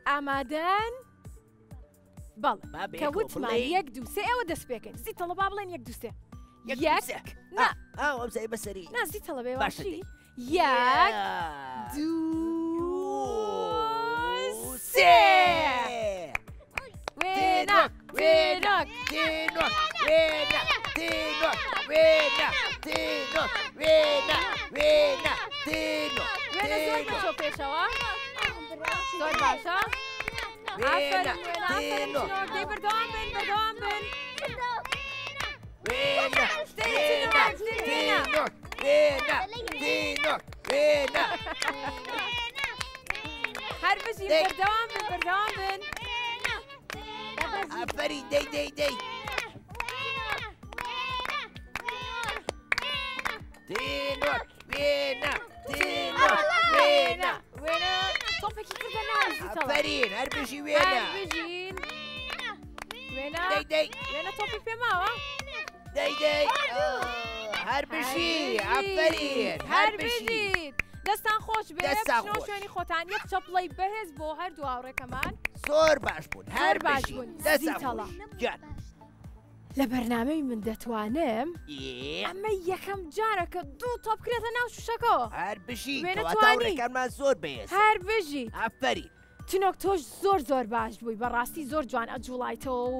ئامادەن بەڵێ کە وتمان 1 2 3 ئێوە دەست پێکەین زیتەڵە با بڵێن 1 2 3 ئەم زای بەسەری نا زیتەڵە بێ باشی 1 2 3 وێنە وێنە تینۆک وێنە تینۆک وێنە تینۆک وێنە وێنە تینۆک وێنە زۆر بچۆ پێشەوە زۆر باشە ئافرین وێنە ئافرین تینۆک دەی بەردەوام بن بەردەوام بن وێنە تینۆک تینۆک وێنە تینۆک وێنە هەر بژین بەردەوام بن بەردەوام بن ئافرین دەی تینۆک وێنە تینۆک وێنە تۆپێکی کردە ناو زیتەڵە ئافرین هەر بژی وێنە هەر بژین وێنە دەی وێنە تۆپی پێماوە هەر بژی ئافرین هەر بژی دەستان خۆش بێ بچنەوە شوێنی خۆتان یەک چەپڵەی بەهێز بۆ هەردوو هاوڕێکەمان زۆر باش بوون هەر باش بژی بوون دەستەڵە لە بەرنامەی من دەتوانم ئەمە یەکەم جارەکە 2 تۆپ کرێتە ناو شوشەکەەوە هەر بژی هاوڕێکانمان زۆر بەهێز هەر بژی ئافرین تنۆک تۆش زۆر باش بووی بەڕاستی زۆر جوان ئەجوڵایتەوە و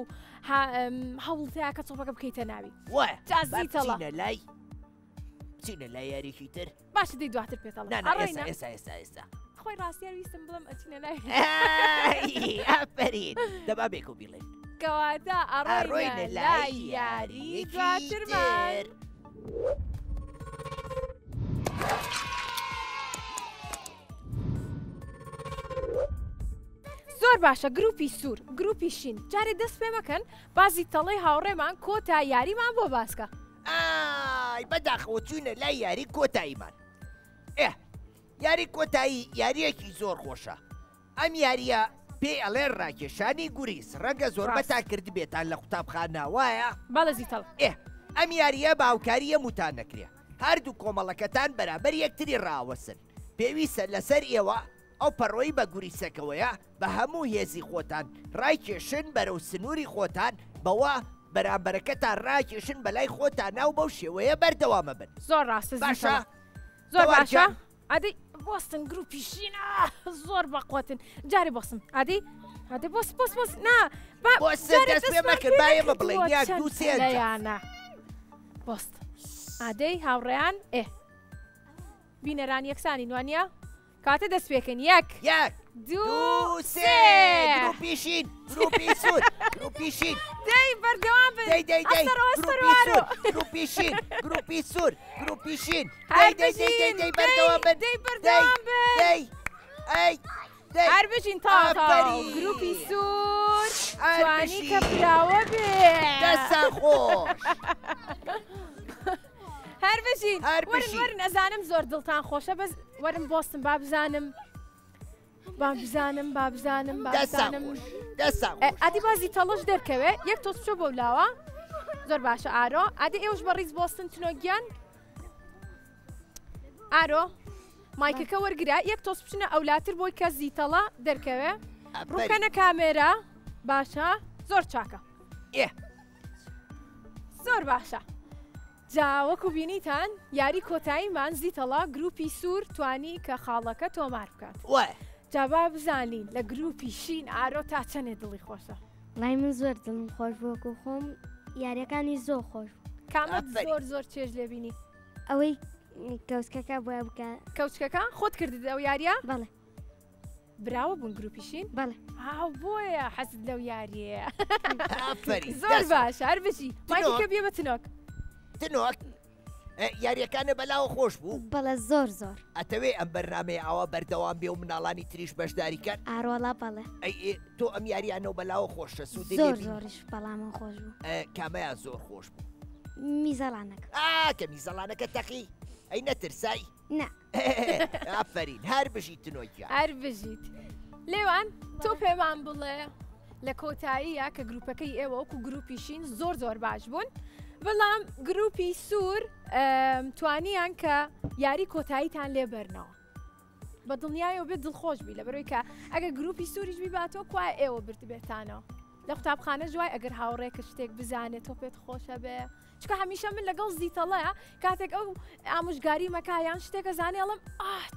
هەوڵتەیە کە تۆپەکە بکەیتە ناوی وایە بچینە لای یاریکی تر باشە دەی دواتر پێتەڵ ئێستا خۆی ڕاستیان ویستم بڵم ئەچینە لای ئافرین دەبا بێک و بیڵێن کەواتە ئەڕۆینە لای یاری دواترمان. زۆر باشە گروپی سوور گروپی شین جارێ دەست پێ مەکەن بازی تەڵەی هاوڕێمان کۆتا یاریمان بۆ باسکە. ئای بەداخەوە چوونە لای یاری کۆتاییمان. یاری کۆتایی یاریەکی زۆر خۆشە. ئەم یاریە پێ ئەڵێن ڕاکێشانی گوریس ڕەنگە زۆر بەتا کرد بێتان لە قوتابخانە وایە؟ بەڵە زیتەڵ. ئەم یاریە باوکاریە موتان نەکرێ. هەردوو کۆمەڵەکەتان بەرامبەر یەکتری ڕاوەسن. پێویستە لەسەر ئێوە ئەو پەڕۆی بە گوریسەکەوەیە بە هەموو هێزی خۆتان ڕایکێشن بەرەو سنووری خۆتان بەوە بەرامبەرەکەتان ڕاکێشن بەلای خۆتان ناو بەو شێوەیە بەردەوامە بن. زۆر ڕاستە باشە زۆر باشە ئەدەی بۆستن گروپی شینە زۆر بەقوتن جارێ بۆسم ئەدەی بۆس نا دەست پێ مەکرد با ئێمە بڵێن یاک دوو سێیانە بۆست ئادەی هاوڕێیان بینەران یەکسانی نوانە کاتە دەست پێکەن یەک دوو سێ گروپیشین گروپی سوود گروپیشین دەی بەردەوام بن گروپیشین گروپی سوور گروپیشین بەردەوام بن هەر بژین تا گروپی سوور توانی کە پیاوە بێ دەسە خۆش هەر بژین وەرن ئەزانم زۆر دڵتان خۆشە بەس وەرم بۆستم با بزانم ئەدی بازی تەڵەش دەرکەوێ یەک تۆس بچۆ بۆ لاوە زۆر باشە ئارۆ ئەدی ئێوەش بە ڕیز بۆستن تنۆگیان ئارۆ مایکەکە وەرگرا یەک تۆس بچنە ئەولاتر بۆی کە زیتەڵە دەرکەوێ ڕووکەنە کامێرە باشە زۆر چاکە زۆر باشە جاوەکو بینیتان یاری کۆتاییمان زیتەڵا گروپی سوور توانی کە خاڵەکە تۆمار بکات جابا بزانین لە گروپی شین ئارۆ تا چەندێ دڵی خۆشە. لای من زۆر دڵم خۆش بۆکو خۆم یاریەکانی زۆر خۆش کامە زۆر چێژ لێبینی ئەوەی کەوچکەکە بۆە بکە کەوچکەکە خۆت کردی ئەو یاریە بەڵێ براوە بوون گروپیشین بەڵێ هاو بۆیە حەزت لەو یاریە زۆر باش هەر بژی مایکەکە بێ بە تنۆک یاریەکانە بەلاوە خۆش بوو بەڵێ زۆر ئەتەوێ ئەم بەرنامەیە ئەوە بەردەوام بێ و مناڵانی تریش بەشداریکەن ئارۆڵا بەڵێ تۆ ئەم یاریانە بەلاوە خۆشە سوودی زۆرش بەڵامە خۆش بوو کامەیان زۆر خۆش بوو میزەڵانەکە کە میزەڵانەکە تەقی ئەی نەترسایی نا ئافرین هەر بژیت تنۆکیان هەر بژیت لێوان تۆ پێمان بڵێ لە کۆتاییە کە گروپەکەی ئێوە وەکو گروپیشین زۆر باش بوون بەڵام گروپی سوور توانیان کە یاری کۆتاییتان لێبەرنەوە بە دڵنیایەوە بێت دڵخۆش بی لە بەرەوەی کە ئەگە گروپی سووریش باتەوە کوای ئێوە بردبێتانەوە لە قوتابخانە جوای ئەگەر هاوڕێکە شتێک بزانێت تۆ پێت خۆشە بێ چکە هەمیشە من لەگەڵ زیتەڵەیە کاتێک ئەو ئامۆژگاری مەکایان شتێکە زانێڵم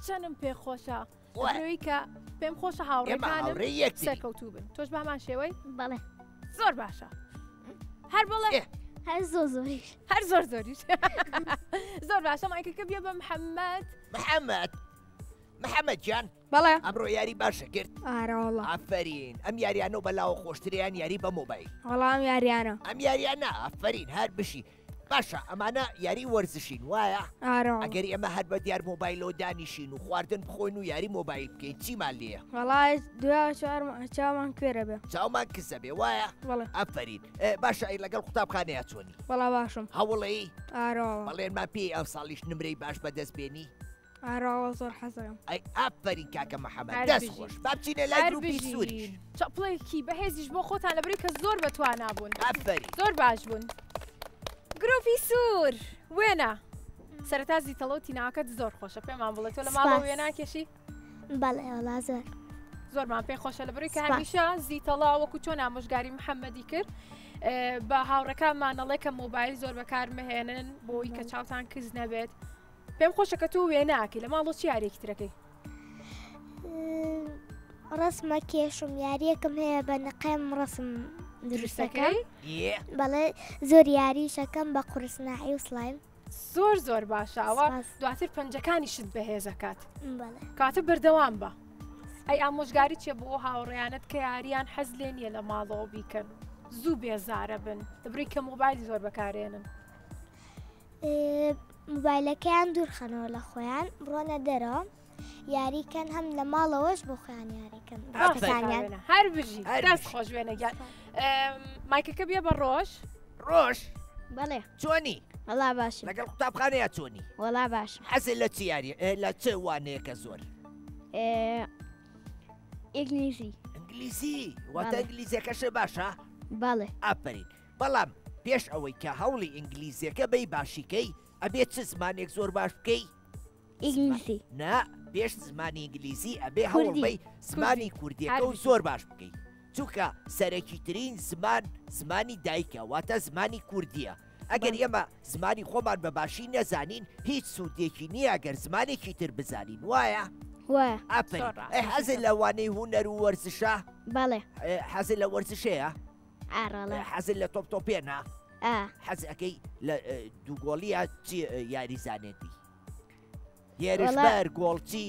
چەنم پێ خۆشە بەرەوەی کە پێم خۆشە هاوڕێکانم سەرکەوتوو بن تۆش بەمان شێوەی بەڵێ زۆر باشە هەر بڵێ هەر زۆریش هەر زۆریش زۆر باشە مایکەکە بێ بە محەممەد جان بەڵێ ئەمڕۆ یاری باشە کرد ئارەوەڵە ئافرین ئەم یاریانە و بەلاوە خۆشتریان یاری بە مۆبایل وەڵام یاریانە ئەم یاریانە ئافرین هەر بشی باشە ئەمانە یاری وەرزشین وایە ئەگەر ئێمە هەر بە دیار مۆبایلەوە دانیشین و خواردن بخۆین و یاری مۆبایل بکەین چیمان لێە وەڵای دوای چاومان کوێرە بێ چاومان کسە بێ وایە ئەفرین باشە ئەی لەگەڵ قوتابخانەیە چۆنی وەڵا باشم هەوڵی ئارۆ بەڵێنمان پێی ئەو ساڵیش نمرەی باش بەدەست بێنی ئارۆوە زۆر حەزەکەم ئەی ئەفرین کاکە محەممەد دەست خۆش با بچینە لای گروپی سووریش چاپڵێکی بەهێزیش بۆ خۆتان لەبەری کە زۆر بەتوانە بوون ئەفرین زۆر باش بوون گروپی سوور وێنە سەرەتا زیتەڵە و تیناکەت زۆر خۆشە پێمان بڵێت تۆ لە ماڵەوە وێناکێشی بەڵێ وەڵا زۆرمان پێ خۆشە لەبەری کە هەمیشە زیتەڵا وەکو چۆن ئامۆژگاری محەممەدی کرد بە هاوڕەکانمانەڵێ کە مۆبایل زۆر بەکارمەهێنن بۆی کە چاوتان کز نەبێت پێم خۆشە کە تۆ وێناکەی لە ماڵۆ چی یارێکی ترەکەی ڕسمە کێشم یاریەکەم هەیە بە نەقەم ڕسم دروستەکەی بەڵێ زۆر یاریشەکەم بە قورسناحی و سلایم زۆر باشاوە سپاس. دواتر پەنجەکانیشت بەهێزەکات بەڵێ کاتە بەردەوام بە ئەی ئامۆژگاری چێ بۆ هاوڕێیانت کە یاریان حەز لێ نیە لە ماڵەوە بیکەن زوو بێزارە بن دەبڕی کە مۆبایلی زۆر بەکارێنن موبایلەکەیان دوورخەنەوە لە خۆیان بڕۆنە دەرەوە یاریکەن هەم لە ماڵەوەش بۆ خۆیان یاریکەن ڕاستەکانیان هەر بژی دەست خۆش وێنەگیان مایکەکە بێ بە ڕۆژ ڕۆژ بەڵێ چۆنی وەڵا باشم لەگەڵ قوتابخانەیە چۆنی وەڵا باشم حەزت لە چی یاری لە چه وانەیەکە زۆر ئینگلیزی ئەنگلیزی واتە بەڵێ. ئەنگلیزیەکەشە باشە بەڵێ ئاپەرین بەڵام پێش ئەوەی کە هەوڵی ئینگلیزیەکە بەی باشیکەی ئەبێت چ زمانێک زۆر باش بکەی ئینگلیزی نا پێش زمانی ئینگلیزی ئەبێ هەوڵبەی زمانی کوردیەکە و هەر زۆر باش بکەیت چونکە سەرەکی ترین زمانی دایکە واتە زمانی کوردیە ئەگەر ئێمە زمانی خۆمان بە باشی نەزانین هیچ سوودێکی نییە ئەگەر زمانێکی تر بزانین وایە وایە ئاپەرین زۆر ڕاست. حەزت لە وانەی هوەر و وەرزشە بەڵێ حەزت لە وەرزشەیە ئاڕەڵێ حەزت لە تۆپتۆپێنە ئا حەز ئەەکەی لە دووگۆڵیە چی یاریزانێتی وەڵا- هێرشبەر گۆڵچی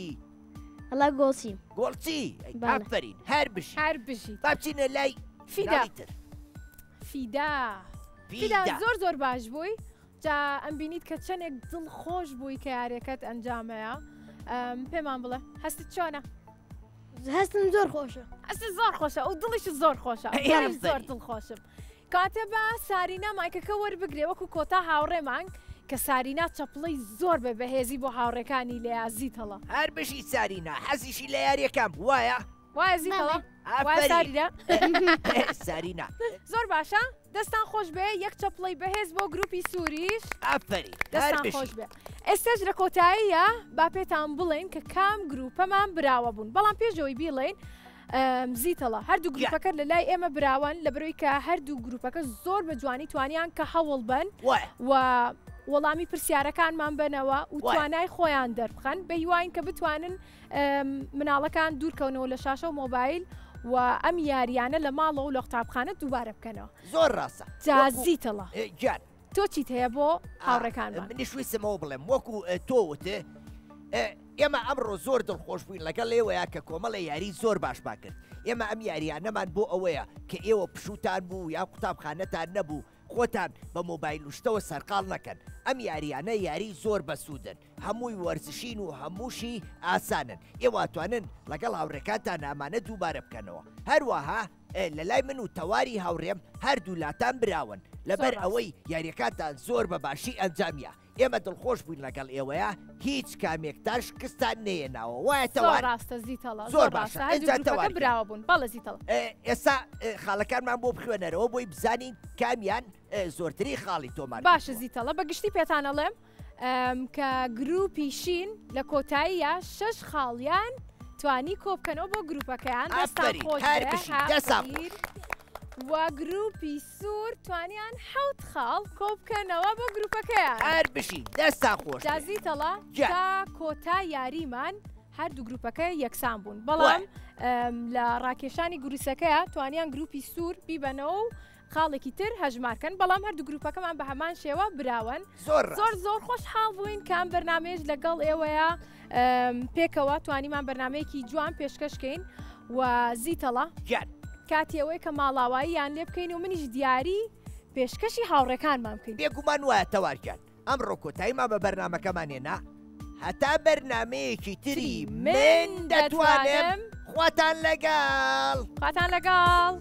هەڵا گۆچیم گۆڵچی بەڵێ. ئافرین هەر بشی هەر بژی با بچینە لای فیدا. ناڵی تر. فیدا فیدا زۆر باش بووی جا ئەم بینیت کە چەندێک دڵ خۆش بووی کە یاریەکەت ئەنجامەیە پێمان بڵێ هەستت چۆنە هەستم زۆر خۆشە ئەست زۆر خۆشە و دڵیش زۆر خۆشە ئەی منیش زۆر ئافرین. دڵ خۆشم کاتە بە سارینا مایکەکە وەربگرێ وەکو کۆتا هاوڕێمان کە سارینا چەپڵەی زۆر بە بەهێزی بۆ هاوڕێکانی لە یازیتەڵە هەر بشی سارینا حەزیشی لە یاریەکان وایە وایە زیتەڵە وایە ئافرین سارینا سارینا زۆر باشە دەستان خۆش بێ یەک چەپڵەی بەهێز بۆ گروپی سووریش ئافرین هەر دەستان بشی خۆش بێ ئێستاش لە کۆتاییە با پێتان بڵێن کە کام گروپەمان براوە بوون بەڵام پێشەوەی بیڵێن زیتەڵە هەردوو گروپەکە لە لای ئێمە براون لە بەرەوەی کە هەردوو گروپەکە زۆر بە جوانی توانیان کە هەوڵ بن وایە و وەڵامی پرسیارەکانمان بنەوە و وای. توانای خۆیان دەربخەن بە هیواین کە بتوانن مناڵەکان دوورکەونەوە لە شاشە و مۆبایل و ئەم یاریانە لە ماڵەوە و لە قوتابخانە دووبارە بکەنەوە زۆر ڕاستە جازیتەڵە جان تۆ چیت هەیە بۆ هاوڕێکانمان منیش ویستمەوە بڵێم وەکو تۆوتە ئێمە ئەمڕۆ زۆر دڵخۆش بووین لەگەڵ ئێوەیە کە کۆمەڵە یاری زۆر باش باکرد ئێمە ئەم یاریانەمان بۆ ئەوەیە کە ئێوە پشوتان بوو یا قوتابخانەتان نەبوو خۆتان بە مۆبایل وشتەوە سەرقاڵ نەکەن ئەم یاریانە یاری زۆر بەسوودن هەمووی وەرزشین و هەمووشی ئاسانن ئێواتوانن لەگەڵ هاوڕێکاتان ئەمانە دووبارە بکەنەوە هەروەها لە لای من و تەواری هاوڕێم هەردوو لاتان براون لەبەر زۆر ئەوەی یاریەکانتان زۆر بە باشی ئەنجامیە ئێمە دڵخۆش بووین لەگەڵ ئێوەیە هیچ کامێکتان شکستان نێناوە وایە زۆر تەوار ڕاستە زیتەڵە زۆر باشە. ئەنجا هەردوو تەوار گروپەکە براوە بوون بەڵە زیتەڵە ئێستا خاڵەکانمان بۆ بخوێنەرەوە بۆی بزانین کامیان زۆرتری خاڵی تۆمان باشە زیتەڵە بەگشتی پێتانەڵێم کە گروپی شین لە کۆتاییە 6 خاڵیان توانی کۆبکەنەوە بۆ گروپەکەیان دەستان ئافرین، خۆش هەر بێ، بشین، دەستان هاوڕیر. و گروپی سوور توانیان 7 خاڵ کۆبکەنەوە بۆ گروپەکەیان هەر بشین دەستا خۆش جازیتەڵە جا. تا کۆتا یاریمان هەردوو گروپەکە یەکسان بوون بەڵام لە ڕاکێشانی گروسەکەیە توانیان گروپی سوور بیبەنەوە و خاڵێکی تر هەژمارکەن بەڵام هەردوو گروپەکەمان بە هەمان شێوە براون زۆر زۆر خۆش حاڵ بووین کە ئەم بەرنامەیەش لەگەڵ ئێوەیە پێکەوە توانیمان بەرنمەیەکی جوان پێشکەشکەین و زیتەڵە جان کاتیەوەی کە ماڵاوایی یان لێ بکەین و منیش دیاری پێشکەشی هاوڕێکانمان بکەین بێگومان وایە تەوارجان ئەمڕۆ کۆتاییمان بە بەرنمەکەمانێنا هەتا بەرنمەیەکی تری من دەتوانم خواتان لەگەڵ خواتان لەگەڵ